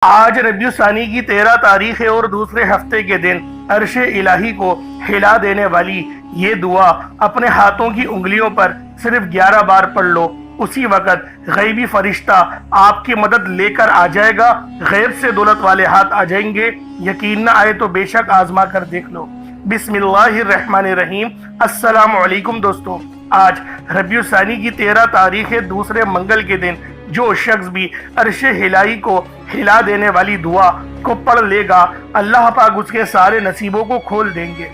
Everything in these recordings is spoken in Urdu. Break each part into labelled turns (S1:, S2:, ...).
S1: آج ربیع ثانی کی 13 تاریخ ہے اور دوسرے ہفتے کے دن عرش الہی کو ہلا دینے والی یہ دعا اپنے ہاتھوں کی انگلیوں پر صرف 11 بار پڑھ لو۔ اسی وقت غیبی فرشتہ آپ کی مدد لے کر آ جائے گا، غیب سے دولت والے ہاتھ آ جائیں گے۔ یقین نہ آئے تو بے شک آزما کر دیکھ لو۔ بسم اللہ الرحمن الرحیم۔ السلام علیکم دوستو، آج ربیع ثانی کی 13 تاریخ ہے، دوسرے منگل کے دن جو شخص بھی عرش الہی کو ہلا دینے والی دعا کو پڑھ لے گا، اللہ پاک اس کے سارے نصیبوں کو کھول دیں گے۔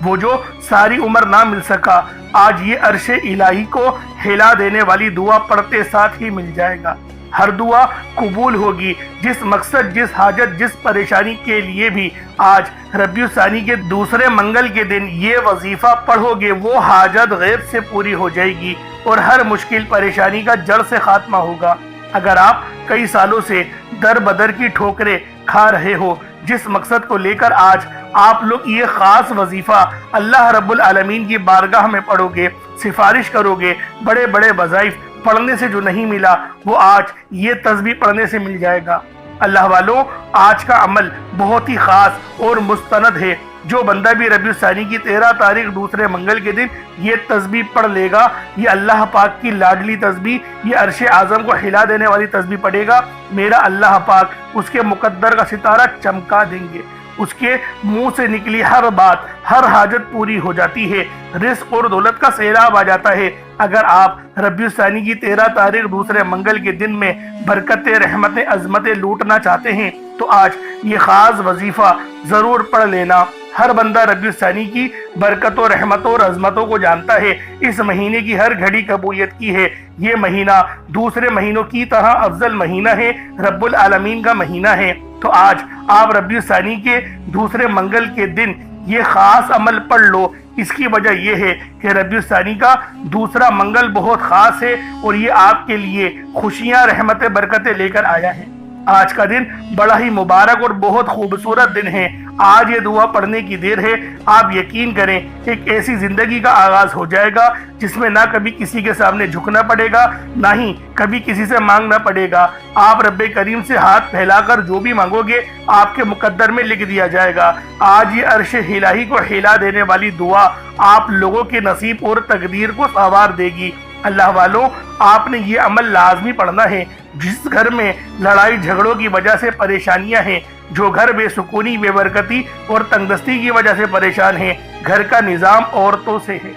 S1: وہ جو ساری عمر نہ مل سکا، آج یہ عرش الہی کو ہلا دینے والی دعا پڑھتے ساتھ ہی مل جائے گا۔ ہر دعا قبول ہوگی۔ جس مقصد، جس حاجت، جس پریشانی کے لیے بھی آج ربیع ثانی کے دوسرے منگل کے دن یہ وظیفہ پڑھو گے، وہ حاجت غیب سے پوری ہو جائے گی اور ہر مشکل پریشانی کا جڑ سے خاتمہ ہوگا۔ اگر آپ کئی سالوں سے در بدر کی ٹھوکریں کھا رہے ہو، جس مقصد کو لے کر آج آپ لوگ یہ خاص وظیفہ اللہ رب العالمین کی بارگاہ میں پڑھو گے، سفارش کرو گے، بڑے بڑے وظائف پڑھنے سے جو نہیں ملا وہ آج یہ تسبیح پڑھنے سے مل جائے گا۔ اللہ والوں، آج کا عمل بہت ہی خاص اور مستند ہے۔ جو بندہ بھی ربیع ثانی کی 13 تاریخ دوسرے منگل کے دن یہ تسبیح پڑھ لے گا، یہ اللہ پاک کی لاڈلی تسبیح، یہ عرش اعظم کو ہلا دینے والی تسبیح پڑھے گا، میرا اللہ پاک اس کے مقدر کا ستارہ چمکا دیں گے۔ اس کے منہ سے نکلی ہر بات، ہر حاجت پوری ہو جاتی ہے، رزق اور دولت کا سیلاب آ جاتا ہے۔ اگر آپ ربیع ثانی کی 13 تاریخ دوسرے منگل کے دن میں برکتیں، رحمتیں، عظمتیں لوٹنا چاہتے ہیں تو آج یہ خاص وظیفہ ضرور پڑھ لینا۔ ہر بندہ ربیع ثانی کی برکتوں، رحمتوں اور عظمتوں کو جانتا ہے۔ اس مہینے کی ہر گھڑی قبولیت کی ہے۔ یہ مہینہ دوسرے مہینوں کی طرح افضل مہینہ ہے، رب العالمین کا مہینہ ہے۔ تو آج آپ ربیع ثانی کے دوسرے منگل کے دن یہ خاص عمل پڑھ لو۔ اس کی وجہ یہ ہے کہ ربیع ثانی کا دوسرا منگل بہت خاص ہے اور یہ آپ کے لیے خوشیاں، رحمتیں، برکتیں لے کر آیا ہے۔ آج کا دن بڑا ہی مبارک اور بہت خوبصورت دن ہے۔ آج یہ دعا پڑھنے کی دیر ہے۔ آپ یقین کریں، ایک ایسی زندگی کا آغاز ہو جائے گا جس میں نہ کبھی کسی کے سامنے جھکنا پڑے گا، نہ ہی کبھی کسی سے مانگنا پڑے گا۔ آپ رب کریم سے ہاتھ پھیلا کر جو بھی مانگو گے آپ کے مقدر میں لکھ دیا جائے گا۔ آج یہ عرش الہی کو ہلا دینے والی دعا آپ لوگوں کے نصیب اور تقدیر کو سنوار دے گی۔ اللہ والوں، آپ نے یہ عمل لازمی پڑھنا ہے۔ جس گھر میں لڑائی جھگڑوں کی وجہ سے پریشانیاں ہیں، جو گھر بے سکونی، بے برکتی اور تنگدستی کی وجہ سے پریشان ہیں، گھر کا نظام عورتوں سے ہے۔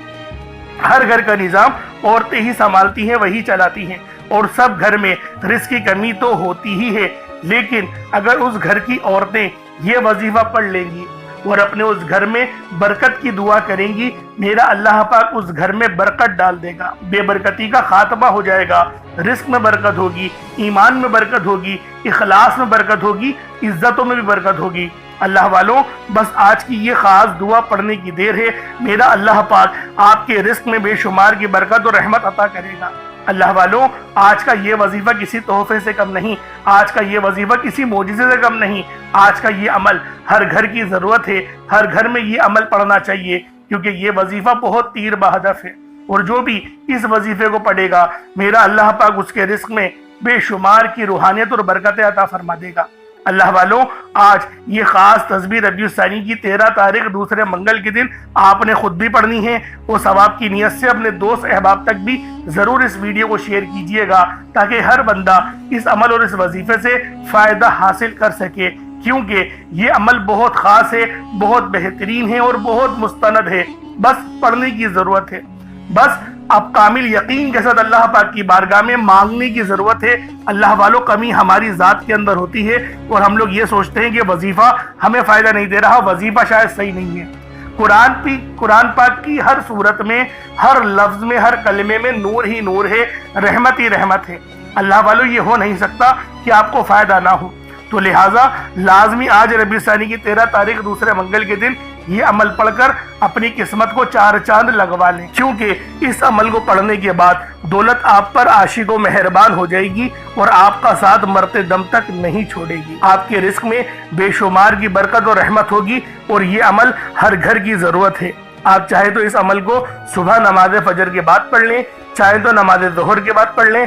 S1: ہر گھر کا نظام عورتیں ہی سنبھالتی ہیں، وہی چلاتی ہیں، اور سب گھر میں رزق کی کمی تو ہوتی ہی ہے۔ لیکن اگر اس گھر کی عورتیں یہ وظیفہ پڑھ لیں گی اور اپنے اس گھر میں برکت کی دعا کریں گی، میرا اللہ پاک اس گھر میں برکت ڈال دے گا، بے برکتی کا خاتمہ ہو جائے گا، رزق میں برکت ہوگی، ایمان میں برکت ہوگی، اخلاص میں برکت ہوگی، عزتوں میں بھی برکت ہوگی۔ اللہ والوں، بس آج کی یہ خاص دعا پڑھنے کی دیر ہے، میرا اللہ پاک آپ کے رزق میں بے شمار کی برکت اور رحمت عطا کرے گا۔ اللہ والوں، آج کا یہ وظیفہ کسی تحفے سے کم نہیں، آج کا یہ وظیفہ کسی معجزے سے کم نہیں، آج کا یہ عمل ہر گھر کی ضرورت ہے۔ ہر گھر میں یہ عمل پڑھنا چاہیے، کیونکہ یہ وظیفہ بہت تیر بہدف ہے، اور جو بھی اس وظیفے کو پڑھے گا میرا اللہ پاک اس کے رزق میں بے شمار کی روحانیت اور برکتیں عطا فرما دے گا۔ اللہ والوں، آج یہ خاص تسبیح ربیع ثانی کی 13 تاریخ دوسرے منگل کے دن آپ نے خود بھی پڑھنی ہے، وہ ثواب کی نیت سے اپنے دوست احباب تک بھی ضرور اس ویڈیو کو شیئر کیجئے گا، تاکہ ہر بندہ اس عمل اور اس وظیفے سے فائدہ حاصل کر سکے، کیونکہ یہ عمل بہت خاص ہے، بہت بہترین ہے اور بہت مستند ہے۔ بس پڑھنے کی ضرورت ہے، بس اب کامل یقین کے ساتھ اللہ پاک کی بارگاہ میں مانگنے کی ضرورت ہے۔ اللہ والوں، کمی ہماری ذات کے اندر ہوتی ہے اور ہم لوگ یہ سوچتے ہیں کہ وظیفہ ہمیں فائدہ نہیں دے رہا، وظیفہ شاید صحیح نہیں ہے۔ قرآن پاک کی ہر صورت میں، ہر لفظ میں، ہر کلمے میں نور ہی نور ہے، رحمت ہی رحمت ہے۔ اللہ والوں، یہ ہو نہیں سکتا کہ آپ کو فائدہ نہ ہو، تو لہٰذا لازمی آج ربیع ثانی کی 13 تاریخ دوسرے منگل کے دن یہ عمل پڑھ کر اپنی قسمت کو 4 چاند لگوا لیں، کیونکہ اس عمل کو پڑھنے کے بعد دولت آپ پر عاشق و مہربان ہو جائے گی اور آپ کا ساتھ مرتے دم تک نہیں چھوڑے گی۔ آپ کے رزق میں بے شمار کی برکت اور رحمت ہوگی، اور یہ عمل ہر گھر کی ضرورت ہے۔ آپ چاہے تو اس عمل کو صبح نماز فجر کے بعد پڑھ لیں، چاہے تو نماز ظہر کے بعد پڑھ لیں،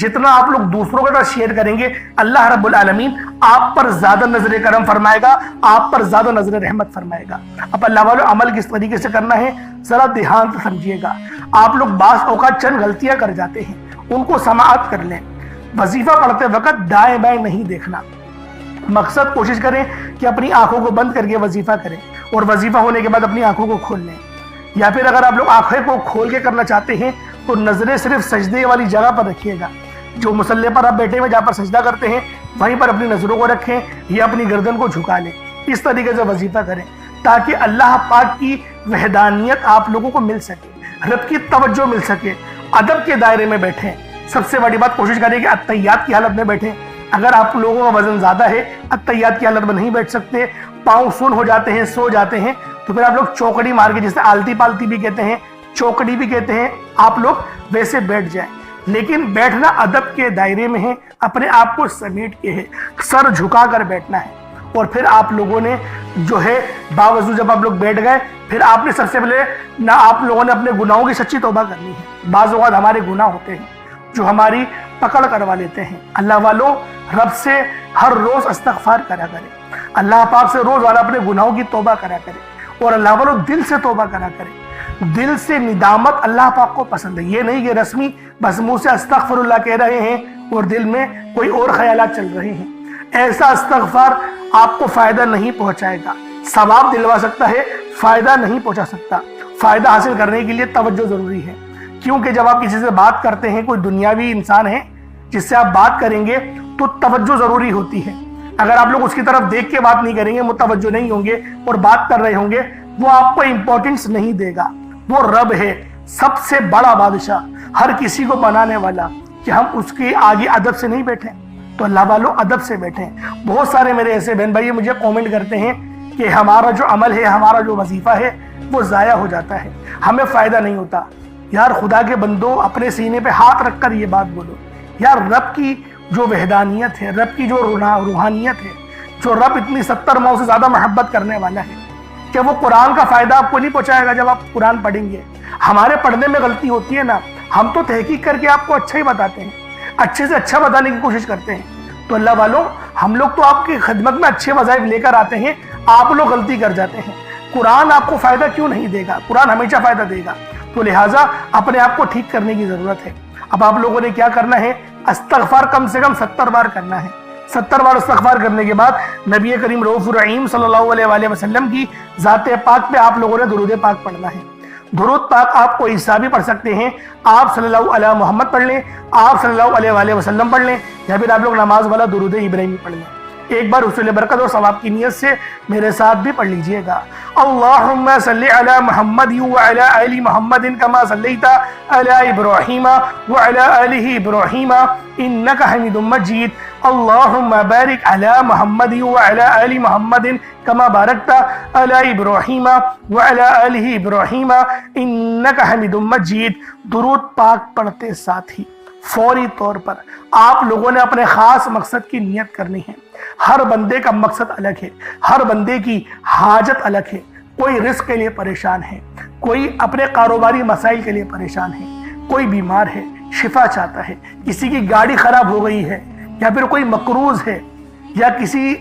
S1: جتنا آپ لوگ دوسروں کے ساتھ شیئر کریں گے اللہ رب العالمین آپ پر زیادہ نظر کرم فرمائے گا، آپ پر زیادہ نظر رحمت فرمائے گا۔ اب اللہ والوں عمل کس طریقے سے کرنا ہے ذرا دھیان سے سمجھیے گا۔ آپ لوگ بعض اوقات چند غلطیاں کر جاتے ہیں، ان کو سماعت کر لیں۔ وظیفہ پڑھتے وقت دائیں بائیں نہیں دیکھنا، مقصد کوشش کریں کہ اپنی آنکھوں کو بند کر کے وظیفہ کریں اور وظیفہ ہونے کے بعد اپنی آنکھوں کو کھول لیں، یا پھر اگر آپ لوگ آنکھیں کو کھول کے کرنا چاہتے ہیں تو نظریں صرف سجدے والی جگہ پر رکھیے گا۔ جو مصلی پر آپ بیٹھے ہوئے جہاں پر سجدہ کرتے ہیں وہیں پر اپنی نظروں کو رکھیں یا اپنی گردن کو جھکا لیں، اس طریقے سے وظیفہ کریں تاکہ اللہ پاک کی وحدانیت آپ لوگوں کو مل سکے، رب کی توجہ مل سکے۔ ادب کے دائرے میں بیٹھیں، سب سے بڑی بات کوشش کریں کہ اتحیات کی حالت میں بیٹھیں۔ اگر آپ لوگوں کا وزن زیادہ ہے، اتحیات کی حالت میں نہیں بیٹھ سکتے، پاؤں سن ہو جاتے ہیں، سو جاتے ہیں، تو پھر آپ لوگ چوکڑی مار کے، جسے آلتی پالتی بھی کہتے ہیں، چوکڑی بھی کہتے ہیں، آپ لوگ ویسے بیٹھ جائیں۔ لیکن بیٹھنا ادب کے دائرے میں ہے، اپنے آپ کو سمیٹ کے ہے، سر جھکا کر بیٹھنا ہے۔ اور پھر آپ لوگوں نے جو ہے باوضو جب آپ لوگ بیٹھ گئے، پھر آپ نے سب سے پہلے نہ آپ لوگوں نے اپنے گناہوں کی سچی توبہ کرنی ہے۔ بعض اوقات ہمارے گناہ ہوتے ہیں جو ہماری پکڑ کروا لیتے ہیں۔ اللہ والوں رب سے ہر روز استغفار کرا کرے، اللہ پاک سے روز والا اپنے گناہوں کی توبہ کرا کرے، اور اللہ والوں دل سے توبہ کرا کرے۔ دل سے ندامت اللہ پاک کو پسند ہے، یہ نہیں کہ رسمی بس منہ سے استغفر اللہ کہہ رہے ہیں اور دل میں کوئی اور خیالات چل رہے ہیں۔ ایسا استغفار آپ کو فائدہ نہیں پہنچائے گا، ثواب دلوا سکتا ہے، فائدہ نہیں پہنچا سکتا۔ فائدہ حاصل کرنے کے لیے توجہ ضروری ہے، کیونکہ جب آپ کسی سے بات کرتے ہیں، کوئی دنیاوی انسان ہے جس سے آپ بات کریں گے تو توجہ ضروری ہوتی ہے۔ اگر آپ لوگ اس کی طرف دیکھ کے بات نہیں کریں گے، متوجہ نہیں ہوں گے اور بات کر رہے ہوں گے، وہ آپ کو امپورٹنس نہیں دے گا۔ وہ رب ہے، سب سے بڑا بادشاہ، ہر کسی کو بنانے والا، کہ ہم اس کے آگے ادب سے نہیں بیٹھیں۔ تو اللہ والوں ادب سے بیٹھیں۔ بہت سارے میرے ایسے بہن بھائی مجھے کومنٹ کرتے ہیں کہ ہمارا جو عمل ہے، ہمارا جو وظیفہ ہے وہ ضائع ہو جاتا ہے، ہمیں فائدہ نہیں ہوتا۔ یار خدا کے بندو، اپنے سینے پہ ہاتھ رکھ کر یہ بات بولو، یار رب کی جو وحدانیت ہے، رب کی جو روحانیت ہے، جو رب اتنی 70 ماؤں سے زیادہ محبت کرنے والا ہے، کہ وہ قرآن کا فائدہ آپ کو نہیں پہنچائے گا جب آپ قرآن پڑھیں گے۔ ہمارے پڑھنے میں غلطی ہوتی ہے نا، ہم تو تحقیق کر کے آپ کو اچھا ہی بتاتے ہیں، اچھے سے اچھا بتانے کی کوشش کرتے ہیں۔ تو اللہ والوں ہم لوگ تو آپ کی خدمت میں اچھے وظائف لے کر آتے ہیں، آپ لوگ غلطی کر جاتے ہیں۔ قرآن آپ کو فائدہ کیوں نہیں دے گا؟ قرآن ہمیشہ فائدہ دے گا۔ تو لہٰذا اپنے آپ کو ٹھیک کرنے کی ضرورت ہے۔ اب آپ لوگوں نے کیا کرنا ہے؟ استغفار کم سے کم 70 بار کرنا ہے۔ 70 بار استغفار کرنے کے بعد نبی کریم رؤوف الرحیم صلی اللہ علیہ وآلہ وسلم کی ذات پاک پہ آپ لوگوں نے درود پاک پڑھنا ہے۔ درود پاک آپ کو عیسیٰ بھی پڑھ سکتے ہیں، آپ صلی اللہ علیہ محمد پڑھ لیں، آپ صلی اللہ علیہ وآلہ وسلم پڑھ لیں، یا پھر آپ لوگ نماز والا درود ابراہیمی پڑھ لیں۔ ایک بار حصول برکت اور ثواب کی نیت سے میرے ساتھ بھی پڑھ لیجئے گا۔ اللہم صلی علی محمد وعلی آل محمد کما صلیت علی ابراہیم وعلی آل ابراہیم انک حمید مجید۔ اللہم بارک علی محمد وعلی آل محمد کما بارکت علی ابراہیم وعلی آل ابراہیم انک حمید مجید۔ درود پاک پڑھتے ساتھ ہی فوری طور پر آپ لوگوں نے اپنے خاص مقصد کی نیت کرنی ہے۔ ہر بندے کا مقصد الگ ہے، ہر بندے کی حاجت الگ ہے۔ کوئی رزق کے لیے پریشان ہے، کوئی اپنے کاروباری مسائل کے لیے پریشان ہے، کوئی بیمار ہے شفا چاہتا ہے، کسی کی گاڑی خراب ہو گئی ہے، یا پھر کوئی مقروض ہے، یا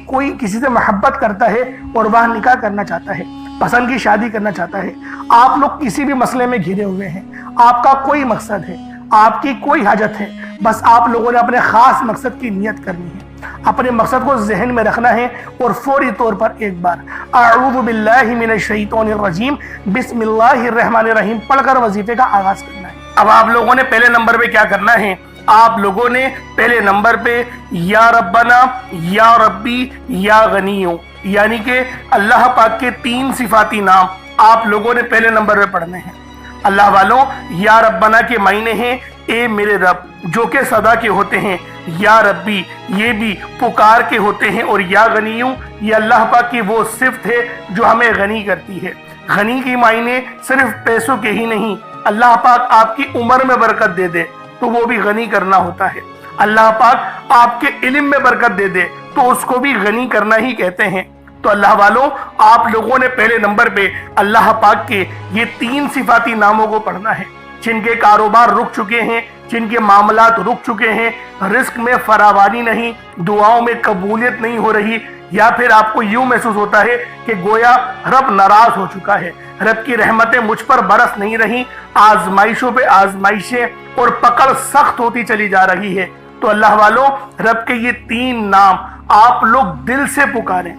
S1: کوئی کسی سے محبت کرتا ہے اور وہ نکاح کرنا چاہتا ہے، پسند کی شادی کرنا چاہتا ہے۔ آپ لوگ کسی بھی مسئلے میں گھرے ہوئے ہیں، آپ کا کوئی مقصد ہے، آپ کی کوئی حاجت ہے، بس آپ لوگوں نے اپنے خاص مقصد کی نیت کرنی ہے، اپنے مقصد کو ذہن میں رکھنا ہے، اور فوری طور پر ایک بار اعوذ باللہ من الشیطان الرجیم بسم اللہ الرحمن الرحیم پڑھ کر وظیفے کا آغاز کرنا ہے۔ اب آپ لوگوں نے پہلے نمبر پہ کیا کرنا ہے؟ آپ لوگوں نے پہلے نمبر پہ یا ربنا، یا ربی، یا غنیو، یعنی کہ اللہ پاک کے 3 صفاتی نام آپ لوگوں نے پہلے نمبر پہ پڑھنے ہیں۔ اللہ والوں یا ربنا کے معنی ہیں اے میرے رب، جو کہ صدا کے ہوتے ہیں، یا ربی یہ بھی پکار کے ہوتے ہیں، اور یا غنیو یہ اللہ پاک کی وہ صفت ہے جو ہمیں غنی کرتی ہے۔ غنی کی معنی صرف پیسوں کے ہی نہیں، اللہ پاک آپ کی عمر میں برکت دے دے تو وہ بھی غنی کرنا ہوتا ہے۔ اللہ پاک آپ کے علم میں برکت دے دے تو اس کو بھی غنی کرنا ہی کہتے ہیں۔ تو اللہ والوں آپ لوگوں نے پہلے نمبر پہ اللہ پاک کے یہ 3 صفاتی ناموں کو پڑھنا ہے۔ جن کے کاروبار رک چکے ہیں جن کے معاملات رک چکے ہیں، رزق میں فراوانی نہیں، دعاؤں میں قبولیت نہیں ہو رہی، یا پھر آپ کو یوں محسوس ہوتا ہے کہ گویا رب ناراض ہو چکا ہے، رب کی رحمتیں مجھ پر برس نہیں رہی، آزمائشوں پہ آزمائشیں اور پکڑ سخت ہوتی چلی جا رہی ہے، تو اللہ والوں رب کے یہ 3 نام آپ لوگ دل سے پکاریں۔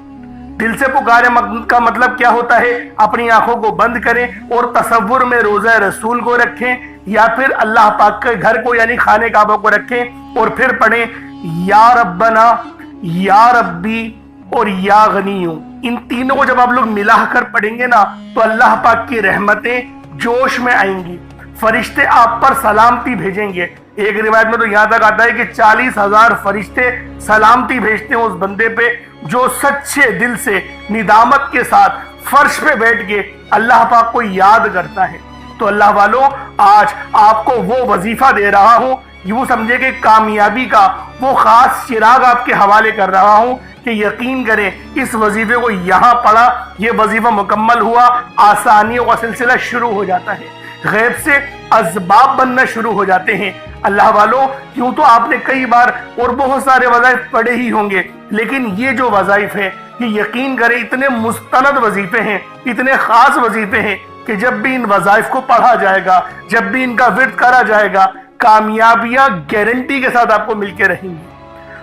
S1: دل سے پکاریں کا مطلب کیا ہوتا ہے؟ اپنی آنکھوں کو بند کریں اور تصور میں روضہ رسول کو رکھیں، یا پھر اللہ پاک کے گھر کو یعنی خانہ کعبہ کو رکھیں، اور پھر پڑھیں یا ربنا، یا ربی اور یا غنیوں۔ ان تینوں کو جب آپ لوگ ملا کر پڑھیں گے نا تو اللہ پاک کی رحمتیں جوش میں آئیں گی، فرشتے آپ پر سلامتی بھیجیں گے۔ ایک روایت میں تو یہاں تک آتا ہے کہ 40,000 فرشتے سلامتی بھیجتے ہیں اس بندے پہ جو سچے دل سے ندامت کے ساتھ فرش پہ بیٹھ کے اللہ پاک کو یاد کرتا ہے۔ تو اللہ والوں آج آپ کو وہ وظیفہ دے رہا ہوں، یوں سمجھے کہ کامیابی کا وہ خاص چراغ آپ کے حوالے کر رہا ہوں کہ یقین کریں اس وظیفے کو یہاں پڑھا، یہ وظیفہ مکمل ہوا، آسانیوں کا سلسلہ شروع ہو جاتا ہے، غیب سے اسباب بننا شروع ہو جاتے ہیں۔ اللہ والوں کیوں تو آپ نے کئی بار اور بہت سارے وظائف پڑھے ہی ہوں گے، لیکن یہ جو وظائف ہیں یہ یقین کریں اتنے مستند وظیفے ہیں، اتنے خاص وظیفے ہیں کہ جب بھی ان وظائف کو پڑھا جائے گا، جب بھی ان کا ورد کرا جائے گا، کامیابیاں گارنٹی کے ساتھ آپ کو مل کے رہیں گی۔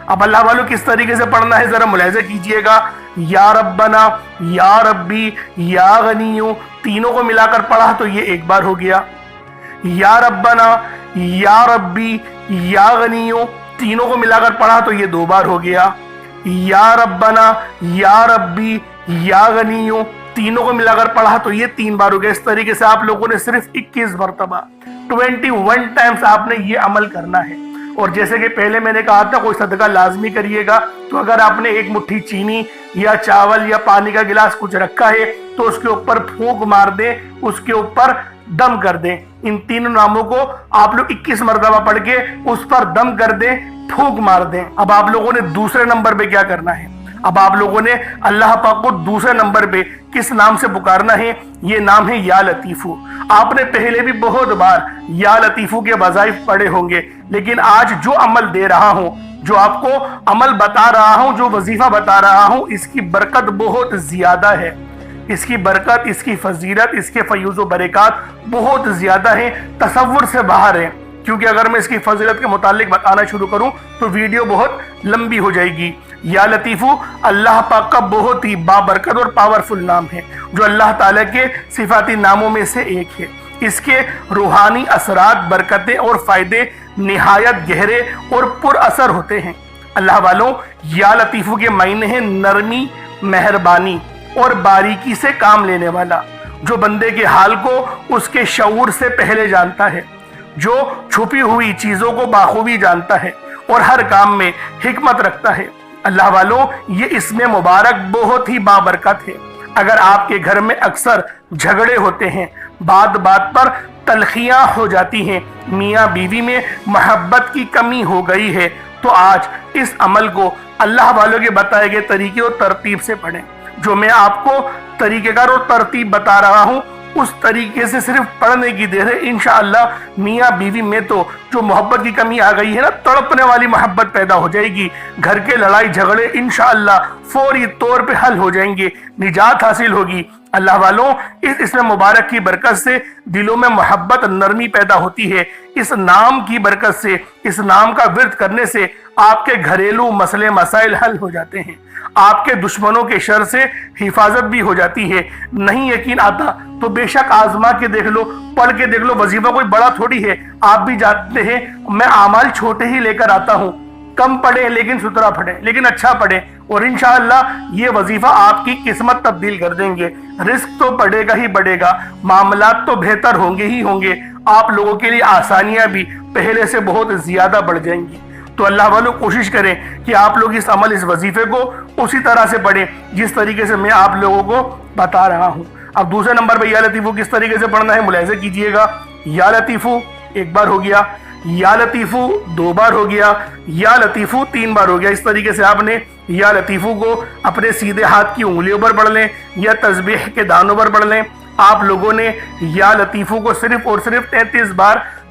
S1: اب اللہ والوں کس طریقے سے پڑھنا ہے ذرا ملاحظہ کیجئے گا۔ یا ربنا، یا ربی، یا غنیوں، تینوں کو ملا کر پڑھا تو یہ ایک بار ہو گیا۔ یا ربنا، یا ربی، یا غنیوں، تینوں کو ملا کر پڑھا تو یہ 2 بار ہو گیا۔ یا ربنا، یا ربی، یا غنیوں، تینوں کو ملا کر پڑھا تو یہ 3 بار ہو گیا۔ اس طریقے سے آپ لوگوں نے صرف 21 مرتبہ 21 ٹائمز آپ نے یہ عمل کرنا ہے۔ اور جیسے کہ پہلے میں نے کہا تھا کوئی صدقہ لازمی کریے گا، تو اگر آپ نے 1 مٹھی چینی یا چاول یا پانی کا گلاس کچھ رکھا ہے تو اس کے اوپر پھونک مار دیں، اس کے اوپر دم کر دیں۔ ان 3 ناموں کو آپ لوگ 21 مرتبہ پڑھ کے اس پر دم کر دیں، پھونک مار دیں۔ اب آپ لوگوں نے دوسرے نمبر پہ کیا کرنا ہے؟ اب آپ لوگوں نے اللہ پاک کو دوسرے نمبر پہ کس نام سے پکارنا ہے؟ یہ نام ہے یا لطیفو۔ آپ نے پہلے بھی بہت بار یا لطیفو کے وظائف پڑھے ہوں گے، لیکن آج جو عمل دے رہا ہوں، جو آپ کو عمل بتا رہا ہوں، جو وظیفہ بتا رہا ہوں، اس کی برکت بہت زیادہ ہے، اس کی برکت، اس کی فضیلت، اس کے فیوز و برکات بہت زیادہ ہیں، تصور سے باہر ہیں۔ کیونکہ اگر میں اس کی فضیلت کے متعلق بتانا شروع کروں تو ویڈیو بہت لمبی ہو جائے گی۔ یا لطیفو اللہ پاک کا بہت ہی بابرکت اور پاورفل نام ہے، جو اللہ تعالیٰ کے صفاتی ناموں میں سے ایک ہے۔ اس کے روحانی اثرات، برکتیں اور فائدے نہایت گہرے اور پر اثر ہوتے ہیں۔ اللہ والوں یا لطیفو کے معنی ہیں نرمی، مہربانی اور باریکی سے کام لینے والا، جو بندے کے حال کو اس کے شعور سے پہلے جانتا ہے، جو چھپی ہوئی چیزوں کو بخوبی جانتا ہے اور ہر کام میں حکمت رکھتا ہے۔ اللہ والوں یہ اسم مبارک بہت ہی بابرکت ہے۔ اگر آپ کے گھر میں اکثر جھگڑے ہوتے ہیں، بات بات پر تلخیاں ہو جاتی ہیں، میاں بیوی میں محبت کی کمی ہو گئی ہے، تو آج اس عمل کو اللہ والوں کے بتائے گئے طریقے اور ترتیب سے پڑھیں۔ جو میں آپ کو طریقہ کار اور ترتیب بتا رہا ہوں اس طریقے سے صرف پڑھنے کی دیر ہے، انشاءاللہ میاں بیوی میں تو جو محبت کی کمی آ گئی ہے نا، تڑپنے والی محبت پیدا ہو جائے گی، گھر کے لڑائی جھگڑے انشاءاللہ فوری طور پہ حل ہو جائیں گے، نجات حاصل ہوگی۔ اللہ والوں اس اسم مبارک کی برکت سے دلوں میں محبت، نرمی پیدا ہوتی ہے۔ اس نام کی برکت سے، اس نام کا ورد کرنے سے آپ کے گھریلو مسئلے مسائل حل ہو جاتے ہیں، آپ کے دشمنوں کے شر سے حفاظت بھی ہو جاتی ہے۔ نہیں یقین آتا تو بے شک آزما کے دیکھ لو، پڑھ کے دیکھ لو، وظیفہ کوئی بڑا تھوڑی ہے۔ آپ بھی جانتے ہیں میں اعمال چھوٹے ہی لے کر آتا ہوں، کم پڑھیں لیکن ستھرا پڑھیں، لیکن اچھا پڑھیں، اور انشاءاللہ یہ وظیفہ آپ کی قسمت تبدیل کر دیں گے۔ رزق تو بڑھے گا ہی بڑھے گا، معاملات تو بہتر ہوں گے ہی ہوں گے، آپ لوگوں کے لیے آسانیاں بھی پہلے سے بہت زیادہ بڑھ جائیں گی۔ تو اللہ والوں کوشش کریں کہ آپ لوگ اس عمل، اس وظیفے کو اسی طرح سے پڑھیں جس طریقے سے میں آپ لوگوں کو بتا رہا ہوں۔ اب دوسرے نمبر پہ یا لطیفو کس طریقے سے پڑھنا ہے ملاحظہ کیجئے گا۔ یا لطیفو 1 بار ہو گیا، یا لطیفو 2 بار ہو گیا، یا لطیفو 3 بار ہو گیا۔ اس طریقے سے آپ نے یا لطیفو کو اپنے سیدھے ہاتھ کی انگلیوں پر پڑھ لیں یا تسبیح کے دانوں پر پڑھ لیں۔ آپ لوگوں نے یا لطیفو کو صرف اور صرف 33 بار